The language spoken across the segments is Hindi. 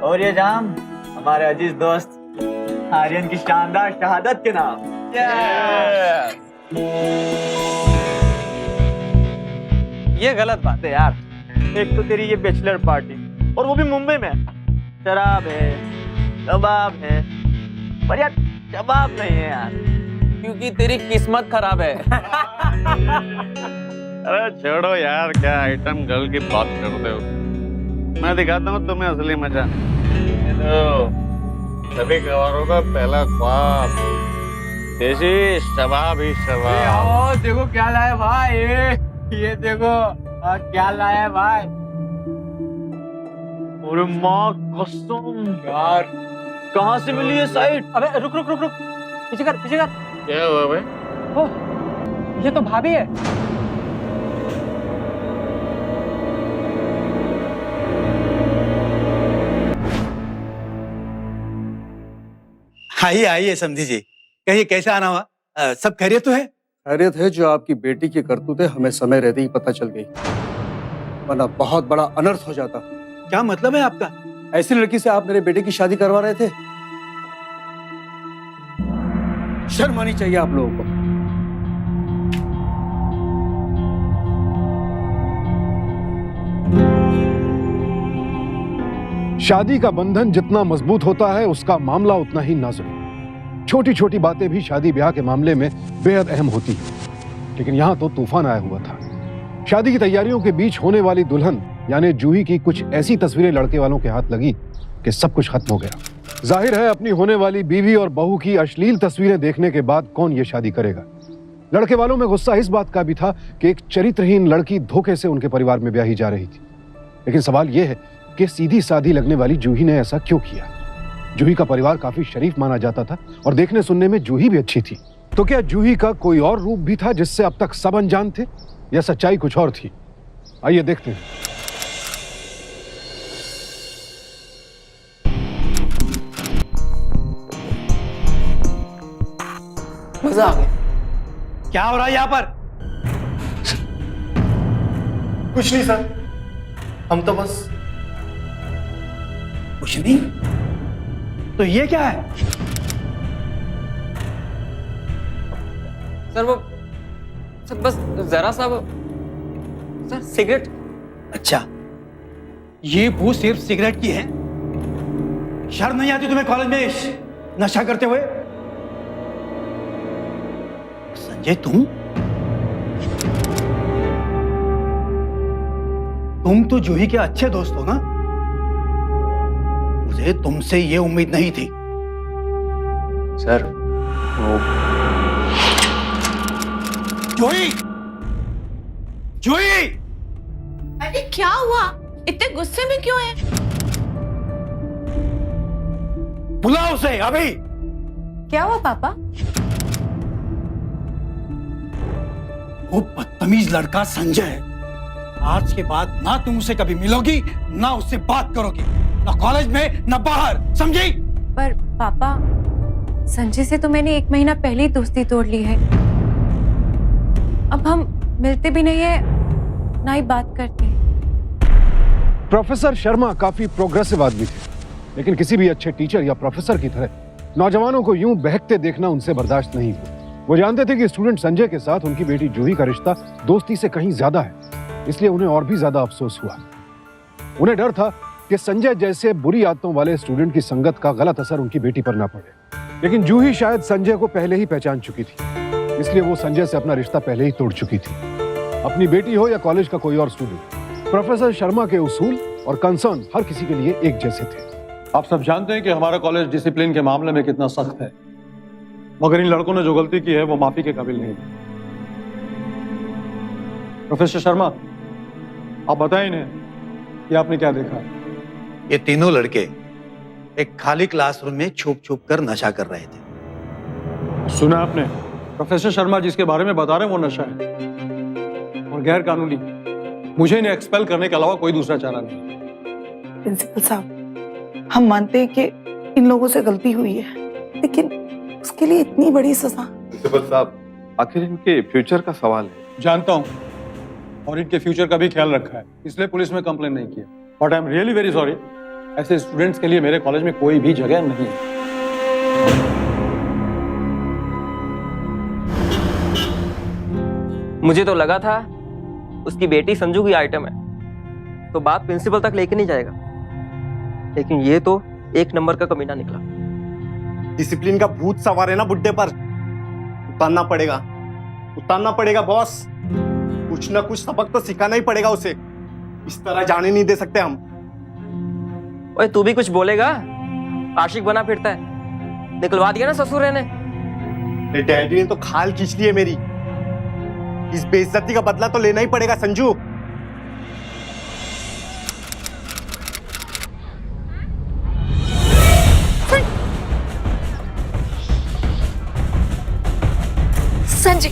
और ये जाम हमारे अजीज दोस्त आर्यन की शानदार शहादत के नाम। ये गलत बात है यार। एक तो तेरी ये बैचलर पार्टी और वो भी मुंबई में। शराब है, कबाब है, पर यार कबाब नहीं है यार, क्योंकि तेरी किस्मत खराब है। अरे छोड़ो यार, क्या आइटम गर्ल की बात करते हो। मैं दिखाता हूँ तुम्हें असली मजा। सभी गवारों का पहला ख्वाब, देसी शबाब ही शबाब। देखो क्या लाया भाई, ये देखो क्या लाया भाई। अरे माँ कसम यार, कहाँ से मिली ये साइट? अबे रुक रुक रुक रुक, पीछे कर पीछे कर। क्या हुआ भाई? ओह, ये तो भाभी है। आइए आइए समधी जी, कहिए कैसे आना हुआ? सब खैरियत तो है? खैरियत है। जो आपकी बेटी की करतूतें हमें समय रहते ही पता चल गई, वरना बहुत बड़ा अनर्थ हो जाता। क्या मतलब है आपका? ऐसी लड़की से आप मेरे बेटे की शादी करवा रहे थे? शर्म आनी चाहिए आप लोगों को। शादी का बंधन जितना मजबूत होता है उसका मामला उतना ही नाजुक। छोटी छोटी बातें भी शादी ब्याह के मामले में बेहद अहम होती है, लेकिन यहां तो तूफान आया हुआ था। शादी की तैयारियों के बीच होने वाली दुल्हन यानी जूही की कुछ ऐसी तस्वीरें लड़के वालों के हाथ लगी कि सब कुछ खत्म हो गया। जाहिर है अपनी होने वाली बीवी और बहू की अश्लील तस्वीरें देखने के बाद कौन ये शादी करेगा। लड़के वालों में गुस्सा इस बात का भी था कि एक चरित्रहीन लड़की धोखे से उनके परिवार में ब्याही जा रही थी। लेकिन सवाल यह है कि सीधी साधी लगने वाली जूही ने ऐसा क्यों किया? जूही का परिवार काफी शरीफ माना जाता था और देखने सुनने में जूही भी अच्छी थी। तो क्या जूही का कोई और रूप भी था जिससे अब तक सब अनजान थे, या सच्चाई कुछ और थी? आइए देखते हैं। मजा आ गया। क्या हो रहा है यहाँ पर? कुछ नहीं सर, हम तो बस। कुछ नहीं तो ये क्या है? सर वो, सर बस जरा सा वो, सर सिगरेट। अच्छा, ये बू सिर्फ सिगरेट की है? शर्म नहीं आती तुम्हें कॉलेज में नशा करते हुए? संजय तुम तो जूही के अच्छे दोस्त हो ना? मुझे तुमसे ये उम्मीद नहीं थी। सर वो जूही, जूही! अरे क्या हुआ? इतने गुस्से में क्यों है? बुलाओ उसे अभी। क्या हुआ पापा? वो बदतमीज लड़का संजय है। आज के बाद ना तुम उसे कभी मिलोगी, ना उससे बात करोगी, ना कॉलेज में ना बाहर, समझी? पर पापा, संजय से तो मैंने 1 महीना पहले ही दोस्ती तोड़ ली है। अब हम मिलते भी नहीं है, ना ही बात करते। प्रोफेसर शर्मा काफी प्रोग्रेसिव आदमी थे, लेकिन किसी भी अच्छे टीचर या प्रोफेसर की तरह नौजवानों को यूं बहकते देखना उनसे बर्दाश्त नहीं हुआ। वो जानते थे कि स्टूडेंट संजय के साथ उनकी बेटी जूही का रिश्ता दोस्ती से कहीं ज्यादा है, इसलिए उन्हें और भी ज्यादा अफसोस हुआ। उन्हें डर था कि संजय जैसे बुरी आदतों वाले स्टूडेंट की संगत का गलत असर उनकी बेटी पर ना पड़े। लेकिन जूही शायद संजय को पहले ही पहचान चुकी थी, इसलिए वो संजय से अपना रिश्ता पहले ही तोड़ चुकी थी। अपनी बेटी हो या कॉलेज का कोई और स्टूडेंट, प्रोफेसर शर्मा के उसूल और कंसर्न हर किसी के लिए एक जैसे थे। आप सब जानते हैं कि हमारा कॉलेज डिसिप्लिन के मामले में कितना सख्त है, मगर इन लड़कों ने जो गलती की है वो माफी के काबिल नहीं। प्रोफेसर शर्मा, आप बताएं इन्हें कि आपने क्या देखा। ये तीनों लड़के एक खाली क्लासरूम में छुप छुप कर नशा कर रहे थे। सुना आपने? प्रोफेसर शर्मा जिसके बारे में बता रहे हैं वो नशा है और गैर कानूनी। मुझे इन्हें एक्सपेल करने के अलावा कोई दूसरा चारा नहीं। प्रिंसिपल साहब, हम मानते हैं कि इन लोगों से गलती हुई है, लेकिन उसके लिए इतनी बड़ी सजा। प्रिंसिपल साहब, आखिर इनके फ्यूचर का सवाल है। जानता हूं और इनके फ्यूचर का भी ख्याल रखा है, इसलिए पुलिस में कंप्लेन नहीं किया। But I am really very sorry ऐसे स्टूडेंट्स के लिए मेरे कॉलेज में कोई भी जगह नहीं है। मुझे तो लगा था उसकी बेटी संजू की आइटम है तो बात प्रिंसिपल तक लेके नहीं जाएगा, लेकिन ये तो एक नंबर का कमीना निकला। डिसिप्लिन का भूत सवार है ना बुड्ढे पर, उतारना पड़ेगा बॉस। कुछ ना कुछ सबक तो सिखाना ही पड़ेगा उसे, इस तरह जाने नहीं दे सकते हम। ओए तू भी कुछ बोलेगा? आशिक बना फिरता है, निकलवा दिया ना ससुर ने। मेरे डैडी ने तो खाल खींच ली है मेरी, इस बेइज्जती का बदला तो लेना ही पड़ेगा संजू। संजय,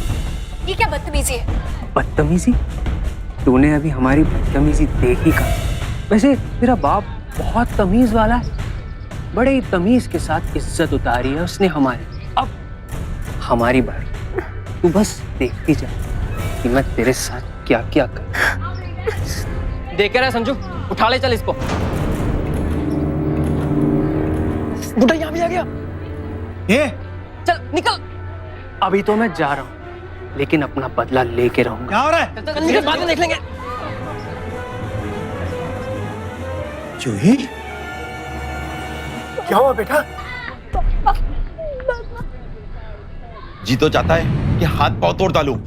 ये क्या बदतमीजी है? बदतमीजी? तूने अभी हमारी बदतमीजी देखी कहाँ? वैसे तेरा बाप बहुत तमीज वाला है, बड़े ही तमीज के साथ इज्जत उतारी है उसने हमारी। अब हमारी बारी, तू बस देखती जा कि मैं तेरे साथ क्या क्या कर। देख रहा है संजू, उठा ले चल इसको। बुढ़ा यहाँ भी आ गया। ये चल निकल। अभी तो मैं जा रहा हूँ, लेकिन अपना बदला लेके रहूंगा। क्या हो रहा है? चल निकल, बाद में देख लेंगे। जूही, क्या हुआ बेटा? जी तो चाहता है कि हाथ पांव तोड़ डालूं,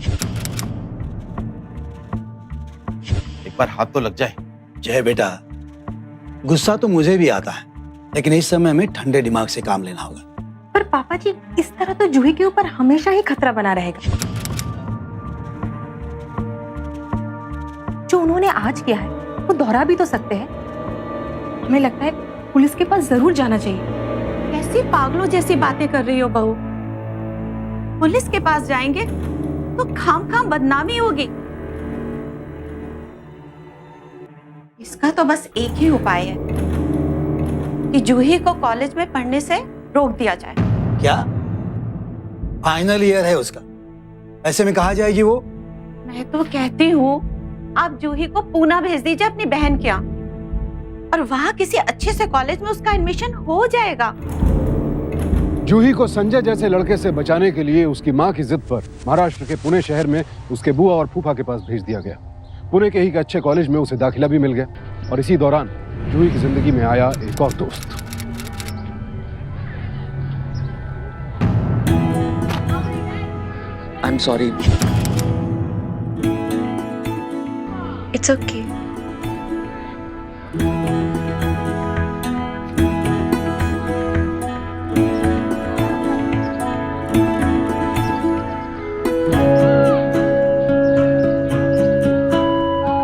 एक बार हाथ तो लग जाए। जय बेटा, गुस्सा तो मुझे भी आता है, लेकिन इस समय हमें ठंडे दिमाग से काम लेना होगा। पर पापा जी, इस तरह तो जूही के ऊपर हमेशा ही खतरा बना रहेगा। जो उन्होंने आज किया है वो दोहरा भी तो सकते हैं। हमें लगता है पुलिस के पास जरूर जाना चाहिए। कैसी पागलों जैसी बातें कर रही हो बहू। पुलिस के पास जाएंगे तो खाम बदनामी होगी। इसका तो बस एक ही उपाय है कि जूही को कॉलेज में पढ़ने से रोक दिया जाए। क्या? फाइनल ईयर है उसका, ऐसे में कहा जाएगी वो? मैं तो कहती हूँ आप जूही को पूना भेज दीजिए अपनी बहन के यहाँ, और वहाँ किसी अच्छे से कॉलेज में उसका एडमिशन हो जाएगा। जूही को संजय जैसे लड़के से बचाने के लिए उसकी मां की जिद पर महाराष्ट्र के पुणे शहर में उसके बुआ और फूफा के पास भेज दिया गया। पुणे के ही एक अच्छे कॉलेज में उसे दाखिला भी मिल गया, और इसी दौरान जूही की जिंदगी में आया एक और दोस्त। I am sorry. It's okay.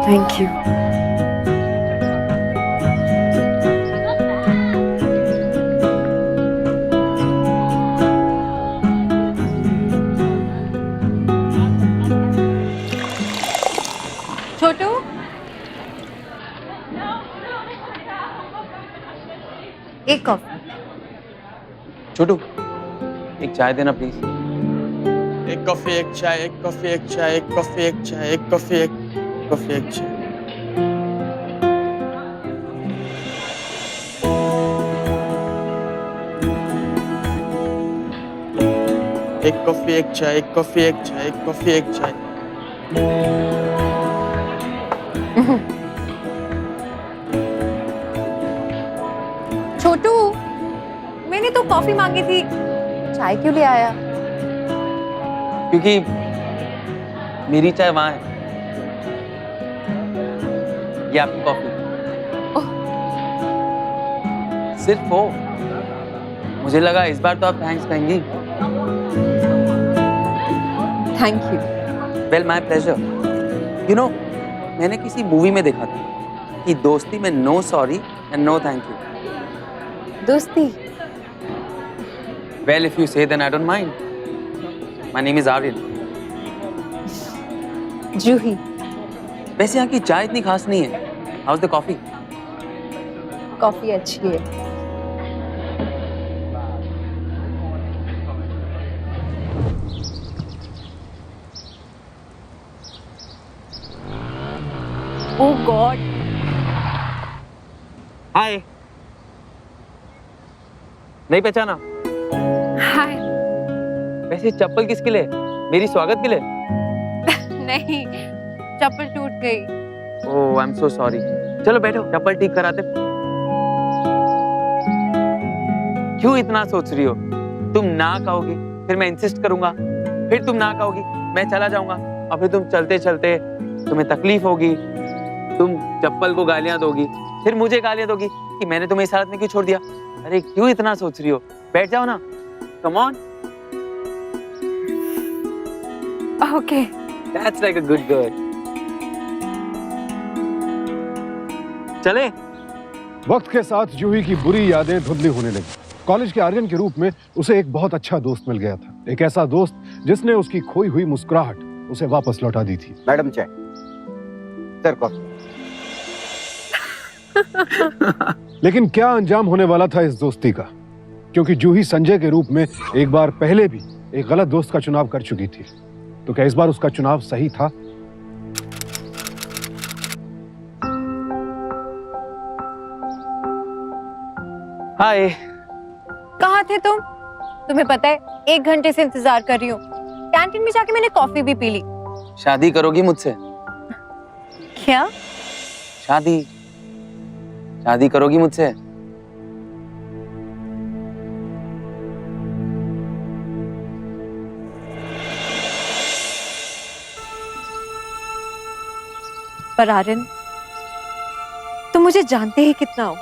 Thank you. Chhotu, एक कॉफी। छोटू, एक चाय देना प्लीज। एक कॉफी एक चाय, एक कॉफी एक चाय, एक कॉफी एक चाय, एक कॉफी एक कॉफी एक चाय। एक कॉफी एक चाय, एक कॉफी एक चाय, एक कॉफी एक चाय। छोटू, मैंने तो कॉफी मांगी थी, चाय क्यों ले आया? क्योंकि मेरी चाय वहां है, ये आपकी कॉफी। सिर्फ हो, मुझे लगा इस बार तो आप थैंक्स कहेंगी। Thank you. Well my pleasure. You know, मैंने किसी मूवी में देखा था कि दोस्ती में no sorry and no thank you. दोस्ती? Well if you say then I don't mind. My name is Aryan. Juhi. वैसे यहाँ की चाय इतनी खास नहीं है। How is the coffee? Coffee अच्छी है। ओह गॉड। हाय, नहीं पहचाना? हाय। वैसे चप्पल किसके लिए? मेरी स्वागत के लिए? नहीं, चप्पल टूट गई। ओह आई एम सो सॉरी। चलो बैठो, चप्पल ठीक कराते। क्यों इतना सोच रही हो? तुम ना कहोगी, फिर मैं इंसिस्ट करूंगा, फिर तुम ना कहोगी, मैं चला जाऊंगा, और फिर तुम चलते चलते तुम्हें तकलीफ होगी, तुम चप्पल को गालियां दोगी, फिर मुझे गालियां दोगी कि मैंने तुम्हें इस हालत में क्यों छोड़ दिया। अरे क्यों इतना सोच रही हो? बैठ जाओ ना, come on. Okay. That's like a good girl. चले। वक्त के साथ जूही की बुरी यादें धुंधली होने लगी। कॉलेज के आर्यन के रूप में उसे एक बहुत अच्छा दोस्त मिल गया था, एक ऐसा दोस्त जिसने उसकी खोई हुई मुस्कुराहट उसे वापस लौटा दी थी। मैडम चाय सर कॉफी। लेकिन क्या अंजाम होने वाला था इस दोस्ती का, क्योंकि जूही संजय के रूप में एक बार पहले भी एक गलत दोस्त का चुनाव कर चुकी थी। तो क्या इस बार उसका चुनाव सही था? हाय। कहाँ थे तुम? तुम्हें पता है 1 घंटे से इंतजार कर रही हूँ। कैंटीन में जाके मैंने कॉफी भी पी ली। शादी करोगी मुझसे? क्या? शादी करोगी मुझसे? पर आर्यन, तुम मुझे जानते ही कितना हो।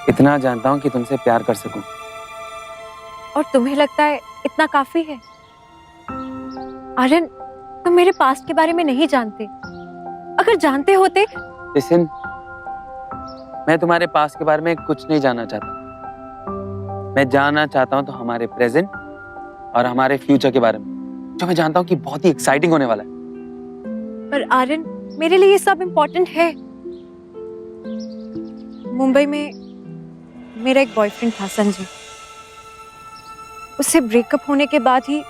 इतना जानता हूँ कि तुमसे प्यार कर सकूं। और तुम्हें लगता है इतना काफी है? आर्यन, तुम मेरे पास्ट के बारे में नहीं जानते। अगर जानते होते। लिसन, मैं तुम्हारे पास्ट के बारे में कुछ नहीं जानना चाहता। मैं जानना चाहता हूँ तो हमारे प्रेजेंट और हमारे फ्यूचर के बारे में, जो मैं जानता हूँ कि बहुत ही एक्साइटिंग होने वाला है। पर आर्यन, मेरे लिए ये सब इम्पोर्टेंट है। मुंबई में मेरा एक बॉयफ्रेंड था संजय। उससे ब्रेकअप होने के बाद ही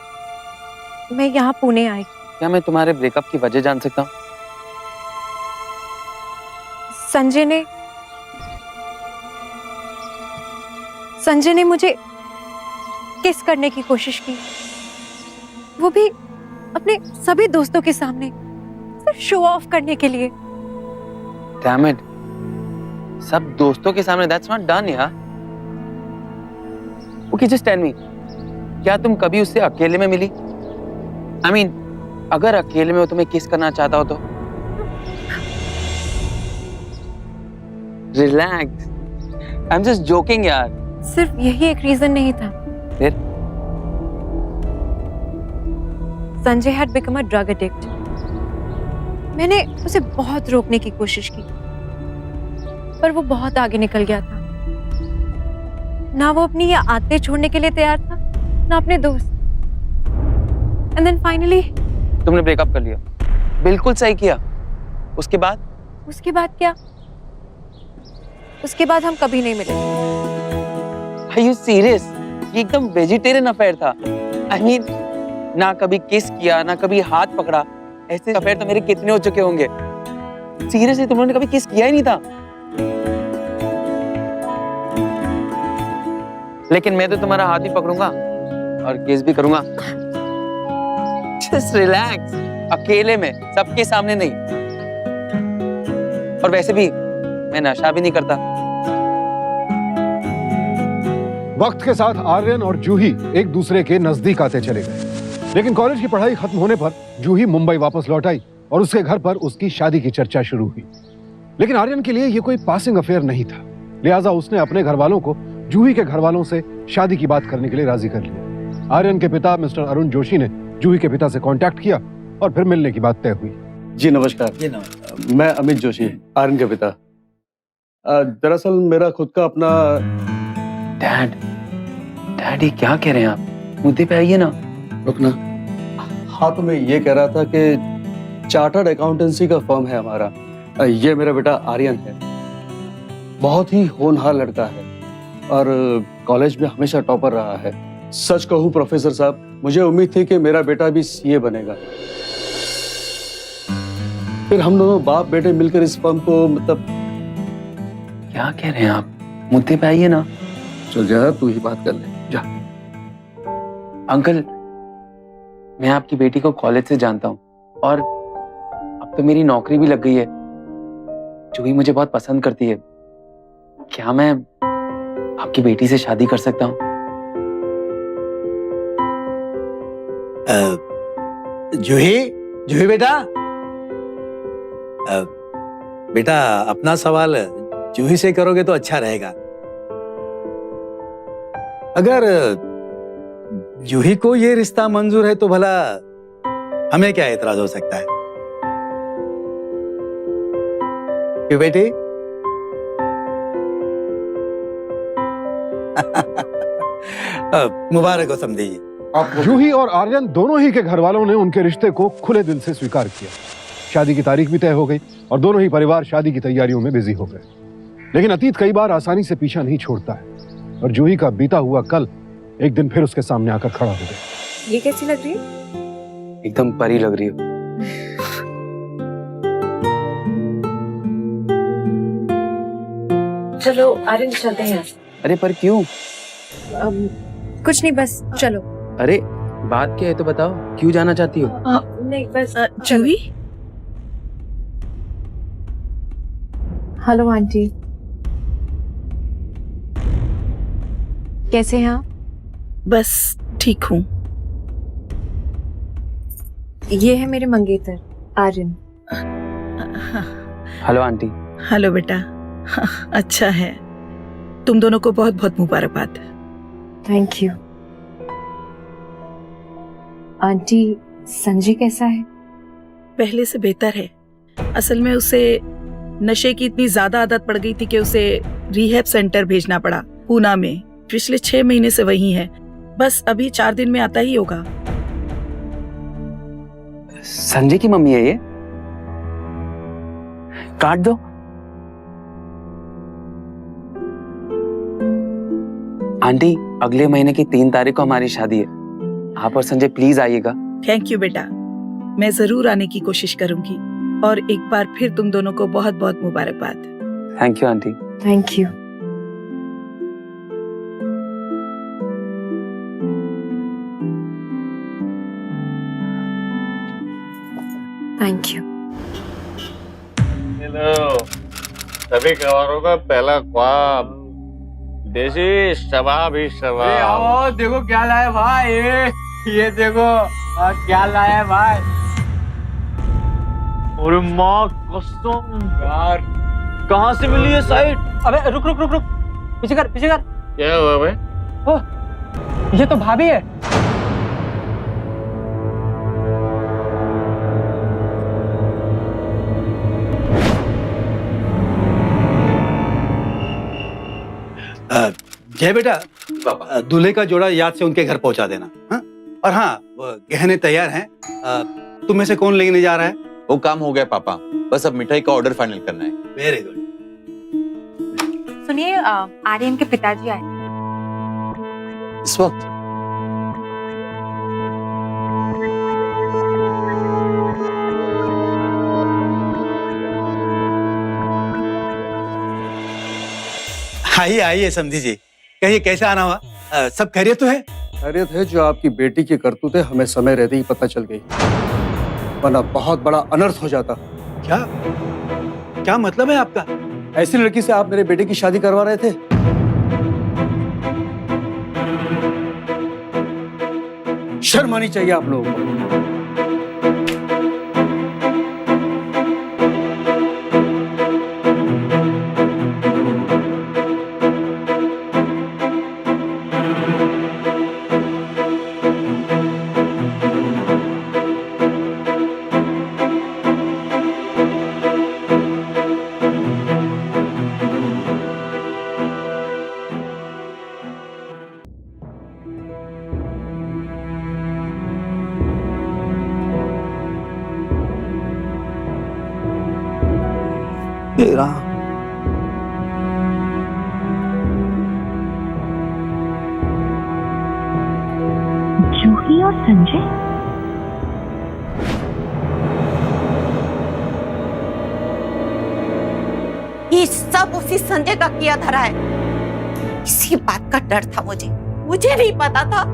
मैं यहाँ पुणे आई। क्या मैं तुम्हारे ब्रेकअप की वजह जान सकता हूँ? संजय ने मुझे किस करने की कोशिश की, वो भी अपने सभी दोस्तों के सामने, सिर्फ शो ऑफ करने के लिए। Damn it. सब दोस्तों के सामने? That's not done यार। Okay, just tell me, क्या तुम कभी उससे अकेले में मिली? I mean, अगर अकेले में वो तुम्हें किस करना चाहता हो तो? Relax. I'm just joking यार। सिर्फ यही एक रीजन नहीं था। फिर? Sanjay had become a drug addict. मैंने उसे बहुत रोकने की कोशिश की, पर वो बहुत आगे निकल गया था। ना वो अपनी ये आदतें छोड़ने के लिए तैयार था, ना अपने दोस्त। एंड देन फाइनली तुमने ब्रेकअप कर लिया। बिल्कुल सही किया। उसके बाद क्या? उसके बाद हम कभी नहीं मिले। Are you serious? ये एकदम वेजिटेरियन अफेयर था। I mean, ना कभी किस किया, ना कभी हाथ पकड़ा। ऐसे अफेयर तो मेरे कितने हो चुके होंगे। सीरियसली तुम लोगों ने कभी किस किया ही नहीं था। लेकिन मैं तो तुम्हारा हाथ भी पकड़ूंगा और किस भी करूंगा। Just relax. अकेले में, सबके सामने नहीं। और वैसे भी मैं नशा भी नहीं करता। वक्त के साथ आर्यन और जूही एक दूसरे के नजदीक आते चले गए, लेकिन कॉलेज की पढ़ाई खत्म होने पर जूही मुंबई वापस लौट आई और उसके घर पर उसकी शादी की चर्चा शुरू हुई। लेकिन आर्यन के लिए यह कोई पासिंग अफेयर नहीं था, लिहाजा उसने अपने घर वालों को जूही के घर वालों से शादी की बात करने के लिए राजी कर लिया। आर्यन के पिता मिस्टर अरुण जोशी ने जूही के पिता से कांटेक्ट किया और फिर मिलने की बात तय हुई। जी नमस्कार। मैं अमित जोशी, आर्यन के पिता। दरअसल मेरा खुद का अपना। डैडी क्या कह रहे हैं आप? मुद्दे पे आइए ना। रुकना। हाँ, तो मैं ये कह रहा था कि चार्टर्ड अकाउंटेंसी का फर्म है हमारा। ये मेरा बेटा आर्यन है, बहुत ही होनहार लड़का है और कॉलेज में हमेशा टॉपर रहा है। सच कहूँ प्रोफेसर साहब, मुझे उम्मीद थी कि मेरा बेटा भी सीए बनेगा, फिर हम दोनों बाप बेटे मिलकर इस फर्म को मतलब। क्या कह रहे हैं आप? मुद्दे पे आइए ना। चल जा, तू ही बात कर ले जा। अंकल, मैं आपकी बेटी को कॉलेज से जानता हूँ और अब तो मेरी नौकरी भी लग गई है। जूही मुझे बहुत पसंद करती है। क्या मैं आपकी बेटी से शादी कर सकता हूँ? जूही, जूही बेटा, बेटा अपना सवाल जूही से करोगे तो अच्छा रहेगा। अगर जूही को ये रिश्ता मंजूर है तो भला हमें क्या एतराज हो सकता है? क्यों बेटी? मुबारक हो समझी। जूही और आर्यन दोनों ही के घर वालों ने उनके रिश्ते को खुले दिल से स्वीकार किया। शादी की तारीख भी तय हो गई और दोनों ही परिवार शादी की तैयारियों में बिजी हो गए। लेकिन अतीत कई बार आसानी से पीछा नहीं छोड़ता है और जूही का बीता हुआ कल एक दिन फिर उसके सामने आकर खड़ा हो गया। ये कैसी लग रही है? एकदम परी लग रही हो। चलो आर्यन चलते हैं। अरे पर क्यों? कुछ नहीं, बस चलो। अरे बात क्या है तो बताओ, क्यों जाना चाहती हो? नहीं बस जूही। हेलो आंटी, कैसे हैं आप? बस ठीक हूँ। ये है मेरे मंगेतर आर्यन। Hello aunty. हेलो बेटा। अच्छा है, तुम दोनों को बहुत बहुत मुबारकबाद। Thank you. आंटी, संजय कैसा है? पहले से बेहतर है। असल में उसे नशे की इतनी ज्यादा आदत पड़ गई थी कि उसे रिहैब सेंटर भेजना पड़ा पूना में। पिछले 6 महीने से वहीं है। बस अभी 4 दिन में आता ही होगा। संजय की मम्मी है ये? काट दो। आंटी, अगले महीने की 3 तारीख को हमारी शादी है। आप और संजय प्लीज आइएगा। थैंक यू बेटा, मैं जरूर आने की कोशिश करूंगी। और एक बार फिर तुम दोनों को बहुत बहुत मुबारकबाद। Thank you aunty. Thank you. Thank you. Hello, सभी गवारों का पहला ख्वाब, देसी शबाब ही शबाब। आओ देखो क्या लाया भाई। ये देखो क्या लाया भाई। और माँ कसम यार, कहाँ से मिली ये साइट? अबे रुक रुक रुक रुक, पीछे कर पीछे कर। क्या हुआ भाई? ओह, ये तो भाभी है। जय बेटा, दूल्हे का जोड़ा याद से उनके घर पहुंचा देना। हाँ? और हाँ, वो गहने तैयार हैं। तुम में से कौन लेने जा रहा है? वो काम हो गया पापा, बस अब मिठाई का ऑर्डर फाइनल करना है। Very good. सुनिए, आर्यन के पिताजी आए। इस वक्त? आइए आइए समझी जी, कहिए कैसे आना हुआ? सब खैरियत तो है? खैरियत है। जो आपकी बेटी की करतूतें हमें समय रहते ही पता चल गई, वरना बहुत बड़ा अनर्थ हो जाता। क्या क्या मतलब है आपका? ऐसी लड़की से आप मेरे बेटे की शादी करवा रहे थे? शर्म आनी चाहिए आप लोगों को। तेरा जूही और संजय? ये सब उसी संजय का किया धरा है। इसी बात का डर था मुझे नहीं पता था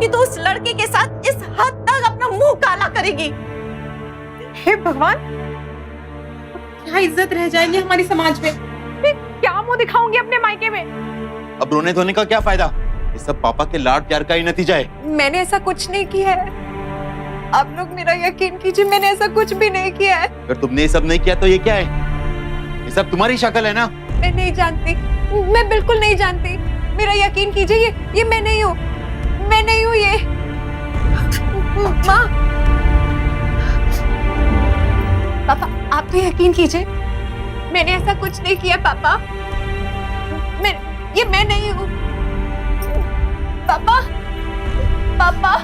कि तू उस लड़के के साथ इस हद तक अपना मुंह काला करेगी। हे भगवान, क्या इज्जत रह जाएगी हमारी समाज में। मैं क्या मुंह दिखाऊंगी अपने मायके में। अब रोने धोने का क्या फायदा? ये सब पापा के लाड प्यार का ही नतीजा है। मैंने ऐसा कुछ नहीं किया है, आप लोग मेरा यकीन कीजिए, मैंने ऐसा कुछ भी नहीं किया है। अगर तुमने ये सब नहीं किया तो ये क्या है? ये सब तुम्हारी शक्ल है ना? मैं नहीं जानती, मैं बिल्कुल नहीं जानती, मेरा यकीन कीजिए, ये मैं नहीं हूँ, मैं नहीं हूँ ये। माँ, पापा आप तो यकीन कीजिए, मैंने ऐसा कुछ नहीं किया पापा, मैं नहीं हूँ पापा। पापा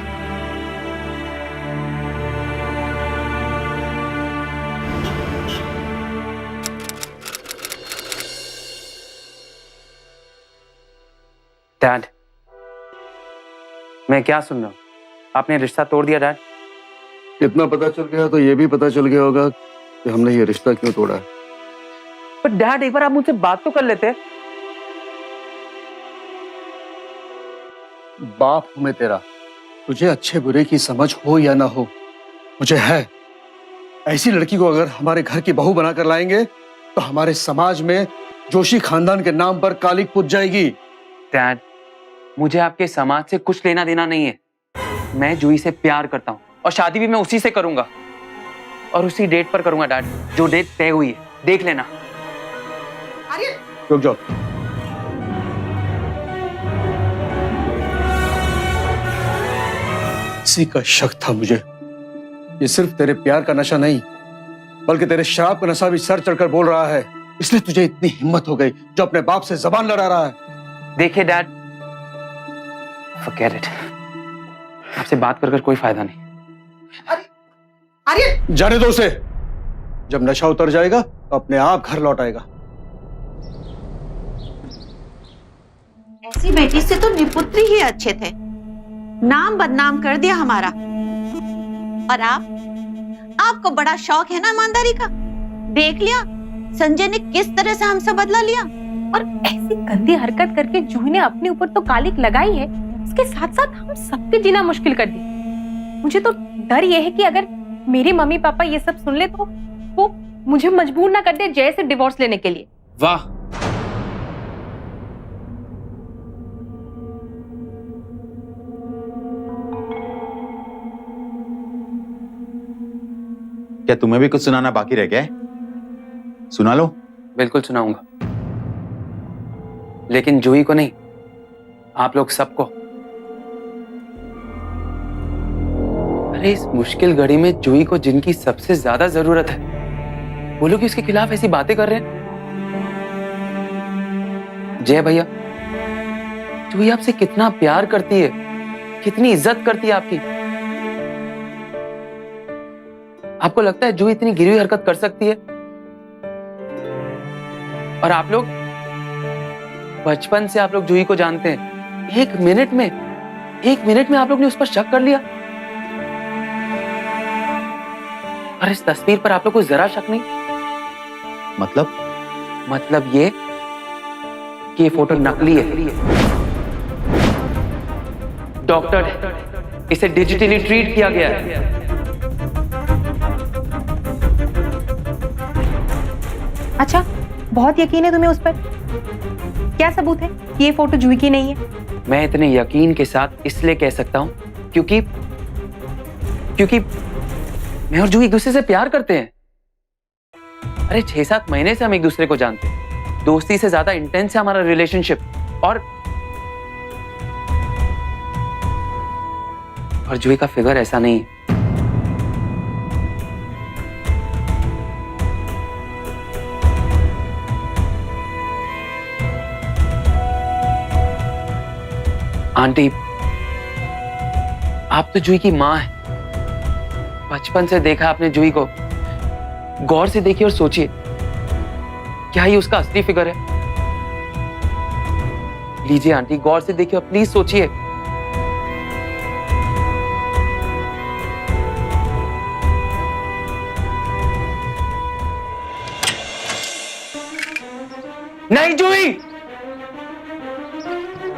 डैड, मैं क्या सुन रहा हूँ? आपने रिश्ता तोड़ दिया डैड? इतना पता चल गया तो ये भी पता चल गया होगा कि हमने ये रिश्ता क्यों तोड़ा है। पर डैड एक बार आप मुझसे बात तो कर लेते। बाप हूं मैं तेरा, तुझे अच्छे बुरे की समझ हो या ना हो, मुझे है। ऐसी लड़की को अगर हमारे घर की बहू बनाकर लाएंगे तो हमारे समाज में जोशी खानदान के नाम पर कालिक पुज जाएगी। डैड, मुझे आपके समाज से कुछ लेना देना नहीं है। मैं जूही से प्यार करता हूँ और शादी भी मैं उसी से करूंगा और उसी डेट पर करूंगा डैड, जो डेट तय हुई है, देख लेना। रुक जाओ। इसी का शक था मुझे। ये सिर्फ तेरे प्यार का नशा नहीं बल्कि तेरे शराब का नशा भी सर चढ़कर बोल रहा है, इसलिए तुझे इतनी हिम्मत हो गई जो अपने बाप से जबान लड़ा रहा है। देखिए डैड, फॉरगेट इट, आपसे बात कर कोई फायदा नहीं। अरे जाने दो उसे, जब नशा उतर जाएगा तो अपने आप घर लौट आएगा। ऐसी बेटी से तो निपुत्री ही अच्छे थे, नाम बदनाम कर दिया हमारा। और आपको बड़ा शौक है ना ईमानदारी का। देख लिया संजय ने किस तरह से हमसे बदला लिया। और ऐसी गंदी हरकत करके जूही ने अपने ऊपर तो कालिक लगाई है, इसके साथ साथ हम सबके जीना मुश्किल कर दी। मुझे तो डर ये है कि अगर मेरे मम्मी पापा ये सब सुन ले तो वो मुझे मजबूर ना कर दे जय से डिवोर्स लेने के लिए। वाह, क्या तुम्हें भी कुछ सुनाना बाकी रह गया है? सुना लो। बिल्कुल सुनाऊंगा, लेकिन जूही को नहीं, आप लोग सबको। अरे इस मुश्किल घड़ी में जूही को जिनकी सबसे ज्यादा जरूरत है, वो लोग उसके खिलाफ ऐसी बातें कर रहे हैं। जय भैया, जूही आपसे कितना प्यार करती है, कितनी इज्जत करती है आपकी। आपको लगता है जूही इतनी गिरी हुई हरकत कर सकती है? और आप लोग बचपन से आप लोग जूही को जानते हैं, एक मिनट में आप लोग ने उस पर शक कर लिया। और इस तस्वीर पर आप लोग को जरा शक नहीं? मतलब ये कि ये फोटो नकली है, डॉक्टर है, इसे डिजिटली ट्रीट किया गया है। अच्छा, बहुत यकीन है तुम्हें उस पर? क्या सबूत है कि ये फोटो जूही की नहीं है? मैं इतने यकीन के साथ इसलिए कह सकता हूं क्योंकि मैं और जूही एक दूसरे से प्यार करते हैं। अरे 6-7 महीने से हम एक दूसरे को जानते हैं, दोस्ती से ज्यादा इंटेंस है हमारा रिलेशनशिप। और जूही का फिगर ऐसा नहीं है। आंटी, आप तो जूही की मां है, बचपन से देखा आपने जूही को। गौर से देखिए और सोचिए, क्या ये उसका असली फिगर है? लीजिए आंटी, गौर से देखिए और प्लीज सोचिए। नहीं जूही,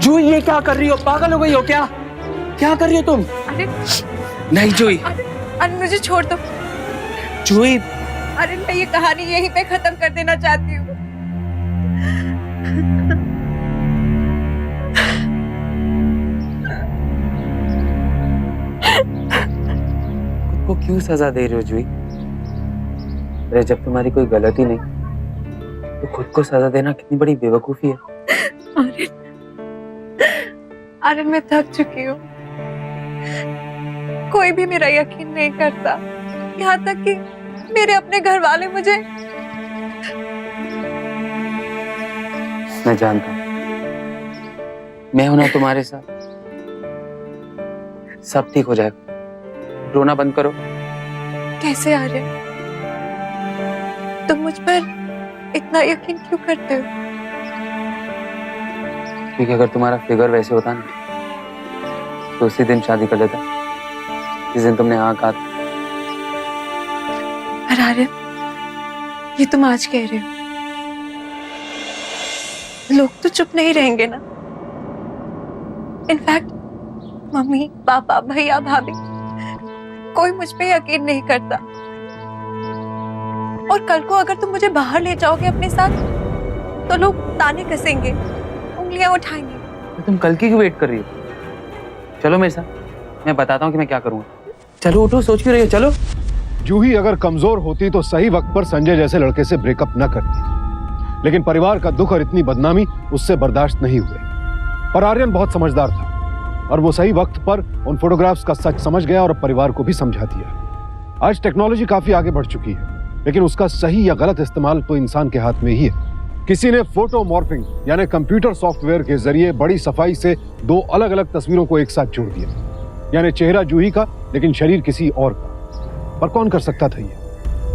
जूही ये क्या कर रही हो? पागल हो गई हो क्या? क्या कर रही हो तुम? अरे नहीं जूही, अरे मुझे छोड़ दो। जूही अरे मैं ये कहानी यहीं पे खत्म कर देना चाहती हूँ। खुद को क्यों सजा दे रहे हो जूही? अरे जब तुम्हारी कोई गलती नहीं तो खुद को सजा देना कितनी बड़ी बेवकूफी है। अरे मैं थक चुकी हूँ। कोई भी मेरा यकीन नहीं करता, यहाँ तक कि मेरे अपने घर वाले मुझे। मैं जानता हूँ, मैं हूं ना तुम्हारे साथ, सब ठीक हो जाएगा। रोना बंद करो। कैसे आर्यन, तुम मुझ पर इतना यकीन क्यों करते हो? क्योंकि अगर तुम्हारा फिगर वैसे होता ना तो उसी दिन शादी कर लेता, जिस दिन तुमने हाँ कहा था। पर आर्यन, ये तुम आज कह रहे हो, लोग तो चुप नहीं रहेंगे ना। इनफैक्ट मम्मी, पापा, भैया, भाभी, कोई मुझ पे यकीन नहीं करता। और कल को अगर तुम मुझे बाहर ले जाओगे अपने साथ तो लोग ताने कसेंगे, उंगलियां उठाएंगे। तो तुम कल की क्यों वेट कर रही हो? चलो मेरे साथ, मैं बताता हूँ कि मैं क्या करूँगा। चलो उठो, सोच क्यों रही हो? चलो। जूही अगर कमजोर होती तो सही वक्त पर संजय जैसे लड़के से ब्रेकअप न करती, लेकिन परिवार का दुख और इतनी बदनामी उससे बर्दाश्त नहीं हुए। पर आर्यन बहुत समझदार था और वो सही वक्त पर उन फोटोग्राफ्स का सच समझ गया और परिवार को भी समझा दिया। आज टेक्नोलॉजी काफी आगे बढ़ चुकी है, लेकिन उसका सही या गलत इस्तेमाल तो इंसान के हाथ में ही है। किसी ने फोटो मॉर्फिंग यानी कंप्यूटर सॉफ्टवेयर के जरिए बड़ी सफाई से दो अलग अलग तस्वीरों को एक साथ जोड़ दिया, यानी चेहरा जूही का लेकिन शरीर किसी और का। पर कौन कर सकता था ये?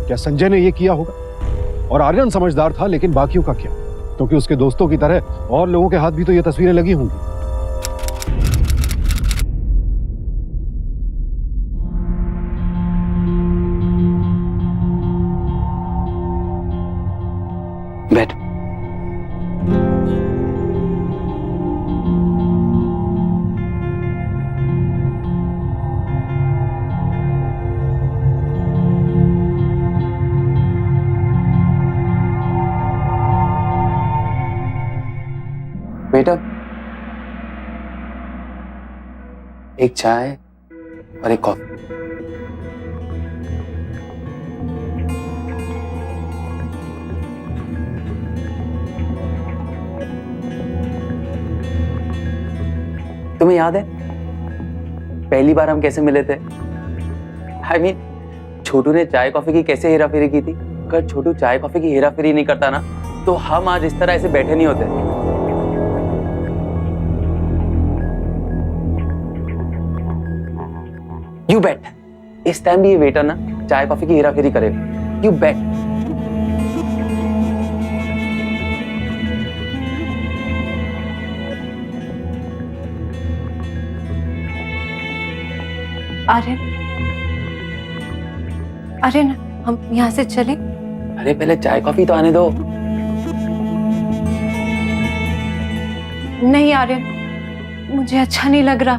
क्या संजय ने ये किया होगा? और आर्यन समझदार था, लेकिन बाकियों का क्या? क्योंकि उसके दोस्तों की तरह और लोगों के हाथ भी तो ये तस्वीरें लगी होंगी। बैठ। बेटा, एक चाय और एक कॉफी। तुम्हें याद है पहली बार हम कैसे मिले थे? I mean, छोटू ने चाय कॉफी की कैसे हेराफेरी की थी? अगर छोटू चाय कॉफी की हेराफेरी नहीं करता ना तो हम आज इस तरह ऐसे बैठे नहीं होते। यू बेट, इस टाइम भी ये वेटर ना चाय कॉफी की हेराफेरी करेगा। यू बेट। आर्यन, आर्यन, हम यहाँ से चलें? अरे पहले चाय कॉफी तो आने दो। नहीं आर्यन, मुझे अच्छा नहीं लग रहा,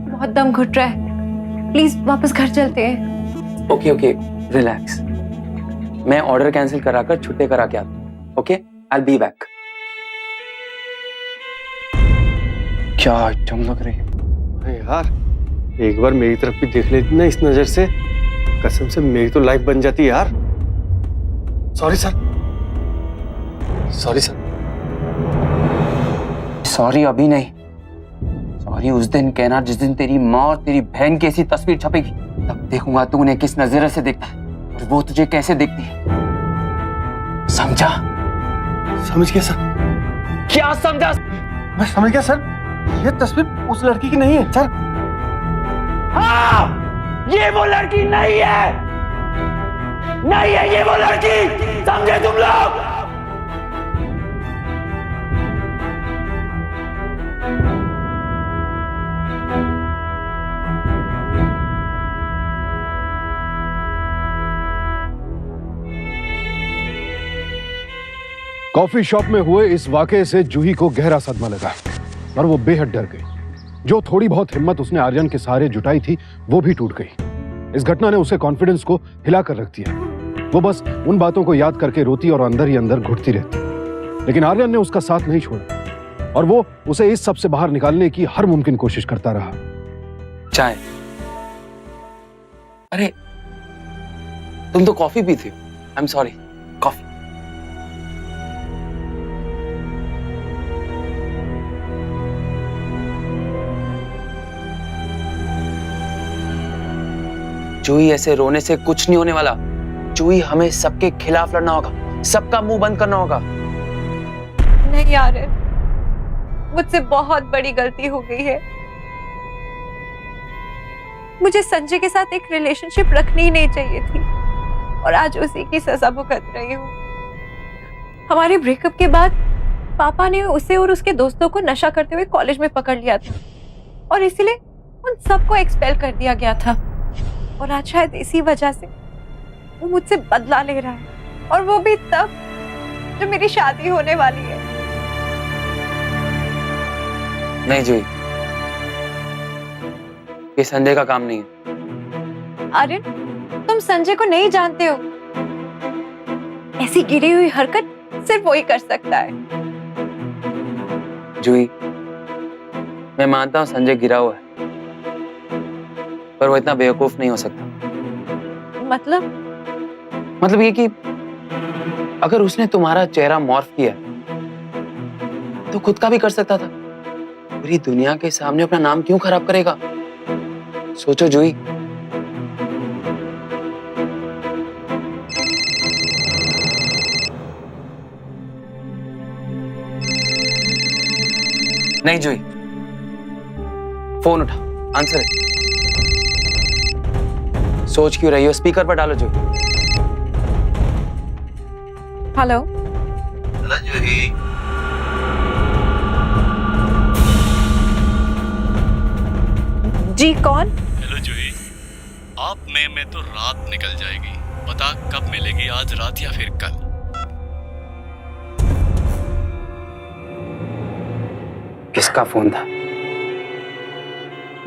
बहुत दम घुट रहा है। प्लीज वापस घर चलते हैं। Okay okay, relax. मैं ऑर्डर कैंसिल कराकर छुट्टे करा के आता हूँ। Okay, I be back. क्या आइटम लग रही है? अरे यार, एक बार मेरी तरफ भी देख लेती ना इस नजर से, कसम से मेरी तो लाइफ बन जाती यार। Sorry sir, sorry sir. Sorry अभी नहीं, सॉरी उस दिन कहना जिस दिन तेरी माँ और तेरी बहन की ऐसी तस्वीर छपेगी। तब देखूंगा तू उन्हें किस नजर से देखता है और वो तुझे कैसे देखती है। समझा? समझ गया सर। क्या समझा? मैं समझ गया सर, ये तस्वीर उस लड़की की नहीं है सर। हाँ, ये वो लड़की नहीं है, नहीं है ये वो लड़की। समझे तुम लोग? कॉफी शॉप में हुए इस वाकये से जूही को गहरा सदमा लगा और वो बेहद डर गई। जो थोड़ी बहुत हिम्मत उसने आर्यन के सहारे जुटाई थी वो भी टूट गई। इस घटना ने उसे कॉन्फिडेंस को हिला कर रख दिया। वो बस उन बातों को याद करके रोती और अंदर ही अंदर घुटती रहती। लेकिन आर्यन ने उसका साथ नहीं छोड़ा और वो उसे इस सब से बाहर निकालने की हर मुमकिन कोशिश करता रहा। चाय? अरे तुम तो कॉफी पीती हो। I am sorry, coffee. Juhi, ऐसे रोने से कुछ नहीं होने वाला। जूही, हमें सबके खिलाफ लड़ना होगा, सबका मुंह बंद करना होगा। नहीं यार, मुझसे बहुत बड़ी गलती हो गई है। मुझे संजय के साथ एक रिलेशनशिप रखनी ही नहीं चाहिए थी और आज उसी की सजा भुगत रही हूँ। हमारे ब्रेकअप के बाद पापा ने उसे और उसके दोस्तों को नशा करते हुए कॉलेज में पकड़ लिया था और इसीलिए उन सबको एक्सपेल कर दिया गया था। और आज शायद इसी वजह से वो मुझसे बदला ले रहा है, और वो भी तब जब मेरी शादी होने वाली है। नहीं जूही, ये संजय का काम नहीं है। अरे तुम संजय को नहीं जानते हो। ऐसी गिरी हुई हरकत सिर्फ वही कर सकता है। जूही, मैं मानता हूं संजय गिरा हुआ है, पर वो इतना बेवकूफ नहीं हो सकता। मतलब ये कि अगर उसने तुम्हारा चेहरा मॉर्फ किया तो खुद का भी कर सकता था। पूरी दुनिया के सामने अपना नाम क्यों खराब करेगा? सोचो जूही। नहीं जूही, फोन उठा, आंसर है। सोच क्यों रही हो? स्पीकर पर डालो जूही। हेलो। हेलो जूही। जी कौन? हेलो जूही, आप में तो रात निकल जाएगी। पता कब मिलेगी, आज रात या फिर कल? किसका फोन था?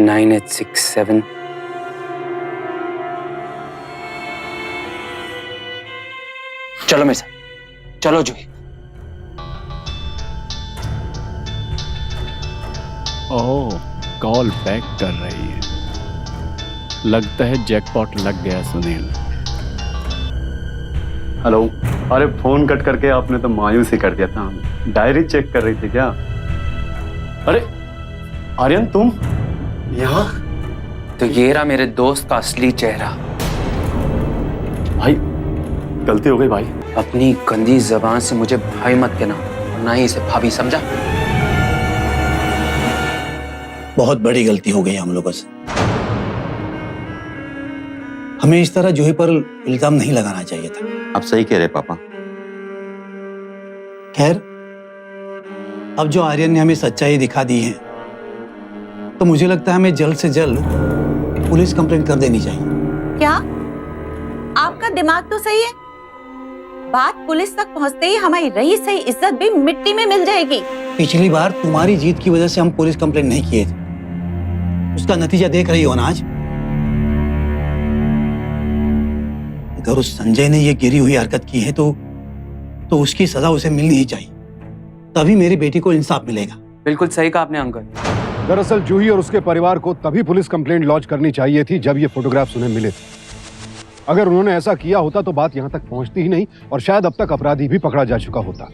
9867। चलो मेरे साथ, चलो जूही। ओह, कॉल बैक कर रही है। लगता है जैकपॉट लग गया सुनील। हेलो। अरे फोन कट करके आपने तो मायूस ही कर दिया था हमें। डायरी चेक कर रही थी क्या? अरे आर्यन, तुम यहाँ? तो ये रहा मेरे दोस्त का असली चेहरा। भाई गलती हो गई भाई। अपनी गंदी जबान से मुझे भाई मत कहना, और ना ही इसे भाभी, समझा? बहुत बड़ी गलती हो गई हम लोगों से। हमें इस तरह जूही पर इल्जाम नहीं लगाना चाहिए था। आप सही कह रहे पापा। खैर, अब जो आर्यन ने हमें सच्चाई दिखा दी है, तो मुझे लगता है हमें जल्द से जल्द पुलिस कंप्लेंट कर देनी चाहिए। क्या आपका दिमाग तो सही है? बात पुलिस तक पहुंचते ही हमारी रही सही इज्जत भी मिट्टी में मिल जाएगी। पिछली बार तुम्हारी जीत की वजह से हम पुलिस कंप्लेंट नहीं किए थे, उसका नतीजा देख रही हो ना आज। अगर उस संजय ने ये गिरी हुई हरकत की है तो उसकी सजा उसे मिलनी ही चाहिए, तभी मेरी बेटी को इंसाफ मिलेगा। बिल्कुल सही कहा आपने अंकल। दरअसल जूही और उसके परिवार को तभी पुलिस कंप्लेंट लॉन्च करनी चाहिए थी जब ये फोटोग्राफ्स उन्हें मिले थे। अगर उन्होंने ऐसा किया होता तो बात यहां तक पहुंचती ही नहीं और शायद अब तक अपराधी भी पकड़ा जा चुका होता।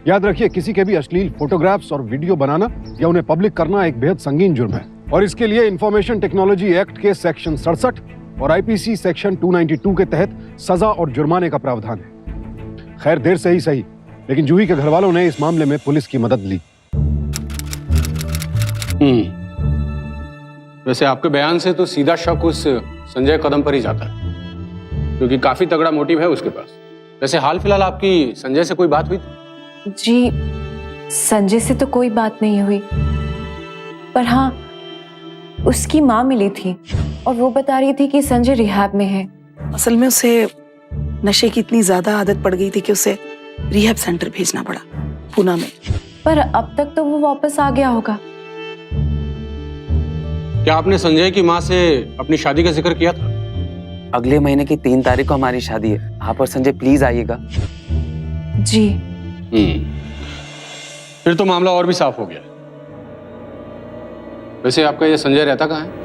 याद रखिए, किसी के भी अश्लील फोटोग्राफ्स और वीडियो बनाना या उन्हें पब्लिक करना एक बेहद संगीन जुर्म है और इसके लिए इंफॉर्मेशन टेक्नोलॉजी एक्ट के सेक्शन 67 और आईपीसी सेक्शन 292 के तहत सजा और जुर्माने का प्रावधान है। खैर, देर से ही सही, लेकिन जूही के घर वालों ने इस मामले में पुलिस की मदद ली। वैसे आपके बयान से तो सीधा शक उस संजय कदम पर ही जाता है, क्योंकि काफी तगड़ा मोटिव है उसके पास। वैसे हाल फिलहाल आपकी संजय से कोई बात हुई थी? जी, संजय से तो कोई बात नहीं हुई, पर हाँ, उसकी माँ मिली थी और वो बता रही थी कि संजय रिहैब में है। असल में उसे नशे की इतनी ज्यादा आदत पड़ गई थी कि उसे रिहैब सेंटर भेजना पड़ा पूना में। पर अब तक तो वो वापस आ गया होगा। क्या आपने संजय की माँ से अपनी शादी का जिक्र किया था? अगले महीने की 3 तारीख को हमारी शादी है, आप और संजय प्लीज आइएगा। जी। फिर तो मामला और भी साफ हो गया। वैसे आपका ये संजय रहता कहाँ है?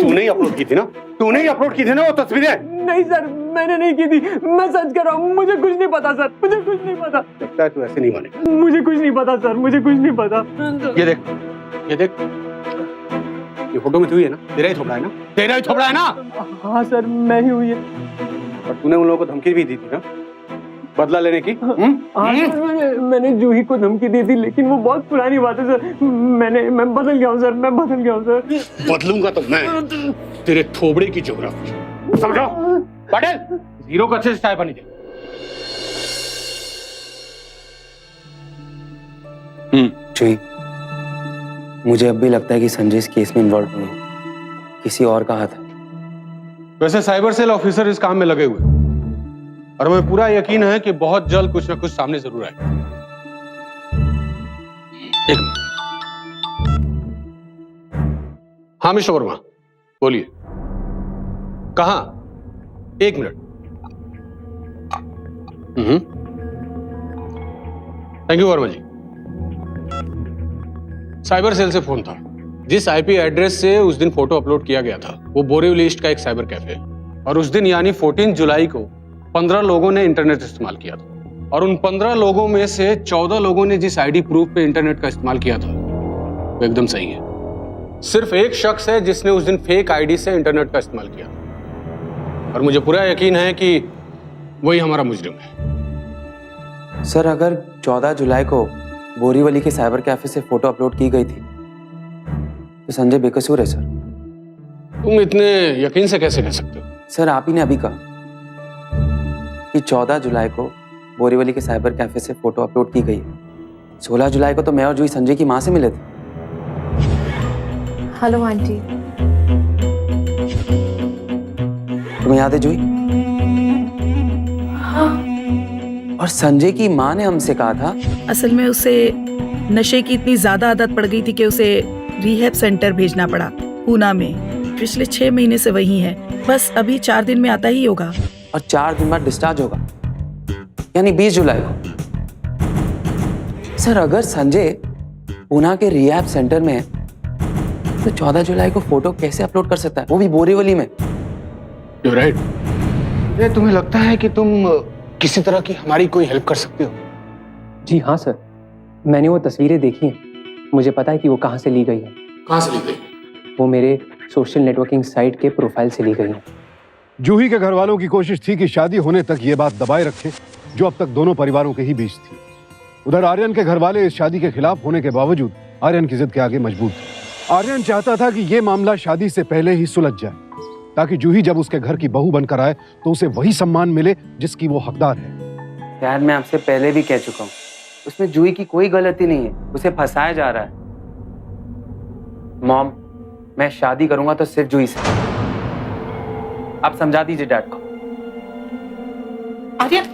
तूने ही अपलोड की थी ना? तूने ही अपलोड की थी ना वो तस्वीरें? नहीं सर, मैंने नहीं की थी, मैं सच कर रहा हूँ, मुझे कुछ नहीं पता सर, मुझे कुछ नहीं पता। लगता है तू ऐसे नहीं मानेगा। मुझे कुछ नहीं पता सर, मुझे कुछ नहीं पता। ये देख, ये देख, ये फोटो में तू ही है ना? तेरा ही थोपड़ा है ना? तेरा ही थोपड़ा है ना? हाँ सर, मैं ही हुई है। और तूने उन लोगों को धमकी भी दी थी ना, बदला लेने की? हाँ सर, मैंने जूही को धमकी दी थी, लेकिन वो बहुत पुरानी बात है सर। मैं बदल गया हूँ सर, मैं बदल गया हूँ सर। बदलूंगा तो मैं तेरे थोबड़े की ज्योग्राफी समझो। पटेल, जीरो को अच्छे से चाय पानी दे। जूही, मुझे अब भी लगता है कि संजय इस केस में इन्वॉल्व नहीं है, किसी और का हाथ है। वैसे साइबर सेल ऑफिसर इस काम में लगे हुए और हमें पूरा यकीन है कि बहुत जल्द कुछ ना कुछ सामने जरूर आएगा। एक मिनट। हाँ मिस्टर वर्मा, बोलिए। कहाँ? एक मिनट। Thank you Verma ji. Cyber cell से फोन था। जिस आईपी एड्रेस से उस दिन फोटो अपलोड किया गया था वो बोरीवली ईस्ट का एक साइबर कैफे है, और उस दिन यानी 14 जुलाई को 15 लोगों ने इंटरनेट इस्तेमाल किया था, और उन 15 लोगों में से 14 लोगों ने जिस आईडी प्रूफ पे इंटरनेट का इस्तेमाल किया था वो एकदम सही है। सिर्फ एक शख्स है जिसने उस दिन फेक आईडी से इंटरनेट का इस्तेमाल किया, और मुझे पूरा यकीन है कि वही हमारा मुजरिम है। सर, अगर 14 जुलाई को बोरीवली के साइबर कैफे से फोटो अपलोड की गई थी तो संजय बेकसूर है सर। तुम इतने यकीन से कैसे कह सकते हो? सर, आप ही ने अभी कहा कि 14 जुलाई को बोरीवली के साइबर कैफे से फोटो अपलोड की गई है। 16 जुलाई को तो मैं और जूही संजय की माँ से मिले थे। Hello aunty. तुम्हें याद है जूही? हाँ। और संजय की माँ ने हमसे कहा था, असल में उसे नशे की इतनी ज्यादा आदत पड़ गई थी कि उसे रिहैब सेंटर भेजना पड़ा पूना में। पिछले 6 महीने से वहीं है, बस अभी 4 दिन में आता ही होगा। और 4 दिन बाद डिस्चार्ज होगा, यानी 20 जुलाई को। सर, अगर संजय पूना के रिहैब सेंटर में है तो 14 जुलाई को फोटो कैसे अपलोड कर सकता है, वो भी बोरीवली में? You're right. ये तुम्हें लगता है कि तुम किसी तरह की हमारी कोई हेल्प कर सकते हो? जी हाँ सर, मैंने वो तस्वीरें देखी हैं, मुझे पता है कि वो कहाँ से ली गई है। कहाँ से ली गई? वो मेरे सोशल नेटवर्किंग साइट के प्रोफाइल से ली गई है। जूही के घर वालों की कोशिश थी कि शादी होने तक ये बात दबाए रखें जो अब तक दोनों परिवारों के ही बीच थी। उधर आर्यन के घर वाले इस शादी के खिलाफ होने के बावजूद आर्यन की जिद के आगे मजबूर थे। आर्यन चाहता था कि ये मामला शादी से पहले ही सुलझ जाए, ताकि जूही जब उसके घर की बहू बनकर आए तो उसे वही सम्मान मिले जिसकी वो हकदार है। यार, मैं आपसे पहले भी कह चुका हूँ, उसमें जूही की कोई गलती नहीं है, उसे फंसाया जा रहा है। मॉम, मैं शादी करूंगा तो सिर्फ जूही से। आप समझा दीजिए डैड को। आर्यन,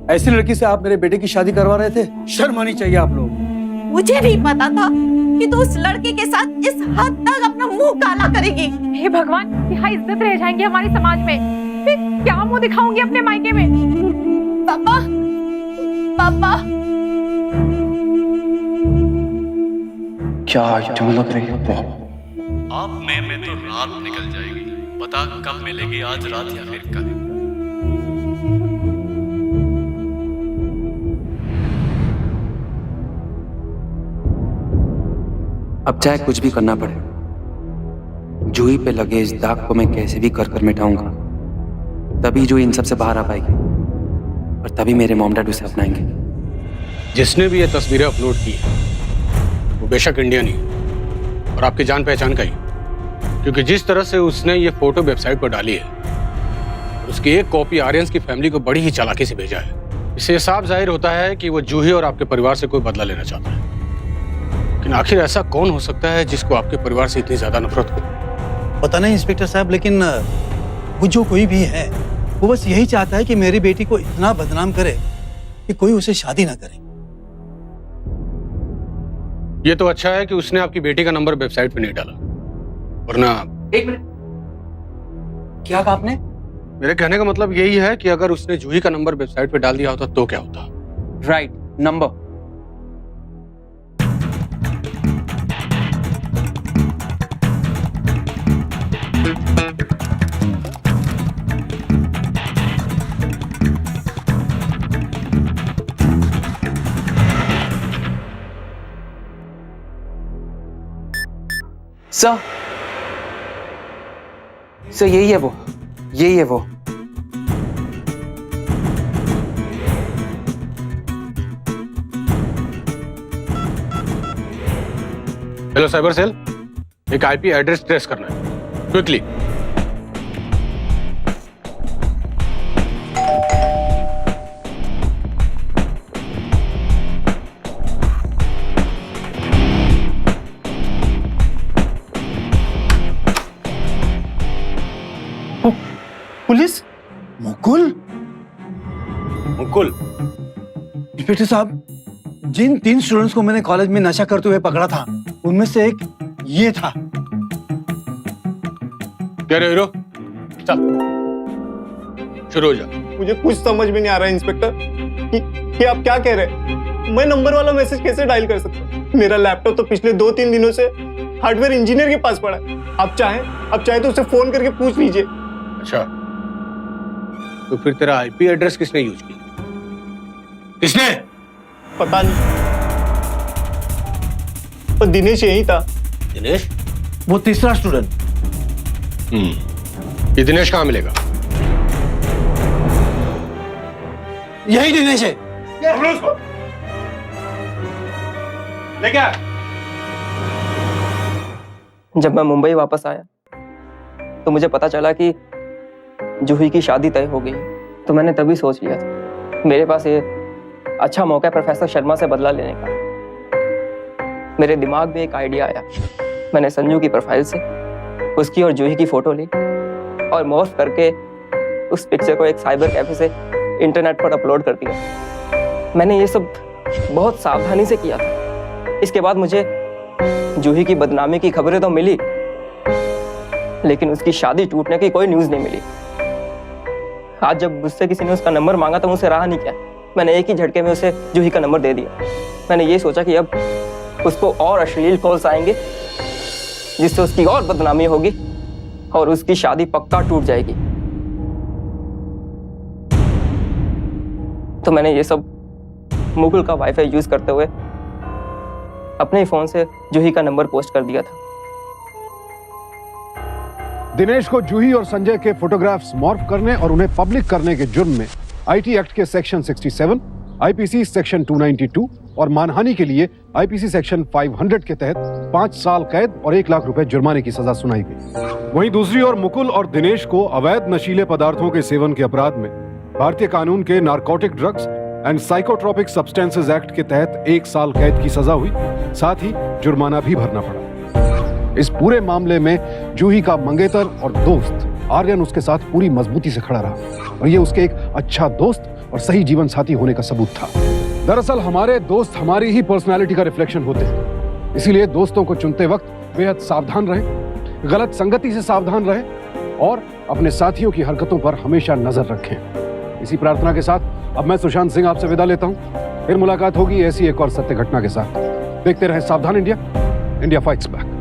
ऐसी लड़की से आप मेरे बेटे की शादी करवा रहे थे? शर्म आनी चाहिए आप लोग। मुझे नहीं पता था कि तू उस लड़के के साथ इस हद तक अपना मुंह काला करेगी। हे भगवान, यहाँ इज्जत रह जाएंगी हमारे समाज में। फिर क्या मुंह दिखाऊंगी अपने मायके में? पापा, पापा, क्या आइटम लग रही है? आप में तो रात निकल जाएगी, पता कब मिलेगी, आज रात या फिर कल। अब चाहे कुछ भी करना पड़े, जूही पे लगे इस दाग को मैं कैसे भी कर मिटाऊंगा। तभी जूही इन सब से बाहर आ पाएगी, और तभी मेरे मॉम डैड उसे अपनाएंगे। जिसने भी ये तस्वीरें अपलोड की है वो बेशक इंडियन ही और आपकी जान पहचान का ही, क्योंकि जिस तरह से उसने ये फोटो वेबसाइट पर डाली है, उसकी एक कॉपी आर्यंस की फैमिली को बड़ी ही चालाकी से भेजा है। इससे साफ जाहिर होता है कि वो जूही और आपके परिवार से कोई बदला लेना चाहता है। लेकिन आखिर ऐसा कौन हो सकता है जिसको आपके परिवार से इतनी ज्यादा नफरत हो? पता नहीं इंस्पेक्टर साहब, लेकिन वो जो कोई भी है वो बस यही चाहता है कि मेरी बेटी को इतना बदनाम करे कि कोई उसे शादी ना करे। ये तो अच्छा है कि उसने आपकी बेटी का नंबर वेबसाइट पे नहीं डाला, वरना। एक मिनट, क्या कहा आपने? मेरे कहने का मतलब यही है कि अगर उसने जूही का नंबर वेबसाइट पे डाल दिया होता तो क्या होता? Right, number. सर यही है वो, यही है वो। हेलो साइबर सेल, एक आईपी एड्रेस ट्रेस करना है, quickly. Police? Mukul? Mukul? Inspector साहब, जिन 3 स्टूडेंट्स को मैंने कॉलेज में नशा करते हुए पकड़ा था उनमें से एक ये था। क्या रे हीरो, चल शुरू हो जा। मुझे कुछ समझ में नहीं आ रहा है इंस्पेक्टर कि आप क्या कह रहे हैं। मैं नंबर वाला मैसेज कैसे डायल कर सकता हूँ? मेरा लैपटॉप तो पिछले 2-3 दिनों से हार्डवेयर इंजीनियर के पास पड़ा है। आप चाहे तो उसे फोन करके पूछ लीजिए। अच्छा, तो फिर तेरा आईपी एड्रेस किसने यूज किया? किसने? पता नहीं, पर दिनेश यही था। दिनेश? वो तीसरा स्टूडेंट। ये दिनेश कहाँ मिलेगा? यही दिनेश है। लेके आ। जब मैं मुंबई वापस आया तो मुझे पता चला कि जूही की शादी तय हो गई। तो मैंने तभी सोच लिया था मेरे पास ये अच्छा मौका है प्रोफेसर शर्मा से बदला लेने का। मेरे दिमाग में एक आइडिया आया। मैंने संजू की प्रोफाइल से उसकी और जूही की फोटो ली और मॉर्फ करके उस पिक्चर को एक साइबर कैफे से इंटरनेट पर अपलोड कर दिया। मैंने ये सब बहुत सावधानी से किया था। इसके बाद मुझे जूही की बदनामी की खबरें तो मिली, लेकिन उसकी शादी टूटने की कोई न्यूज़ नहीं मिली। आज जब मुझसे किसी ने उसका नंबर मांगा तो मुझसे रहा नहीं किया। मैंने एक ही झटके में उसे जूही का नंबर दे दिया। मैंने ये सोचा कि अब उसको और अश्लील कॉल्स आएंगे जिससे उसकी और बदनामी होगी और उसकी शादी पक्का टूट जाएगी। तो मैंने ये सब मुकुल का वाईफाई यूज करते हुए अपने ही फोन से जूही का नंबर पोस्ट कर दिया था। दिनेश को जूही और संजय के फोटोग्राफ्स मॉर्फ करने और उन्हें पब्लिक करने के जुर्म में आईटी एक्ट के सेक्शन 67, आईपीसी सेक्शन 292 और मानहानि के लिए आईपीसी सेक्शन 500 के तहत 5 साल कैद और 1 लाख रुपए जुर्माने की सजा सुनाई गई। वहीं दूसरी ओर मुकुल और दिनेश को अवैध नशीले पदार्थों के सेवन के अपराध में भारतीय कानून के narcotic drugs and psychotropic substances act के तहत 1 साल कैद की सजा हुई, साथ ही जुर्माना भी भरना पड़ा। इस पूरे मामले में जूही का मंगेतर और दोस्त आर्यन उसके साथ पूरी मजबूती से खड़ा रहा और ये उसके एक अच्छा दोस्त और सही जीवन साथी होने का सबूत था। दरअसल हमारे दोस्त हमारी ही पर्सनालिटी का रिफ्लेक्शन होते हैं, इसीलिए दोस्तों को चुनते वक्त बेहद सावधान रहें, गलत संगति से सावधान रहें और अपने साथियों की हरकतों पर हमेशा नजर रखें। इसी प्रार्थना के साथ अब मैं सुशांत सिंह आपसे विदा लेता हूं। फिर मुलाकात होगी ऐसी एक और सत्य घटना के साथ। देखते रहें सावधान इंडिया, इंडिया फाइट्स बैक।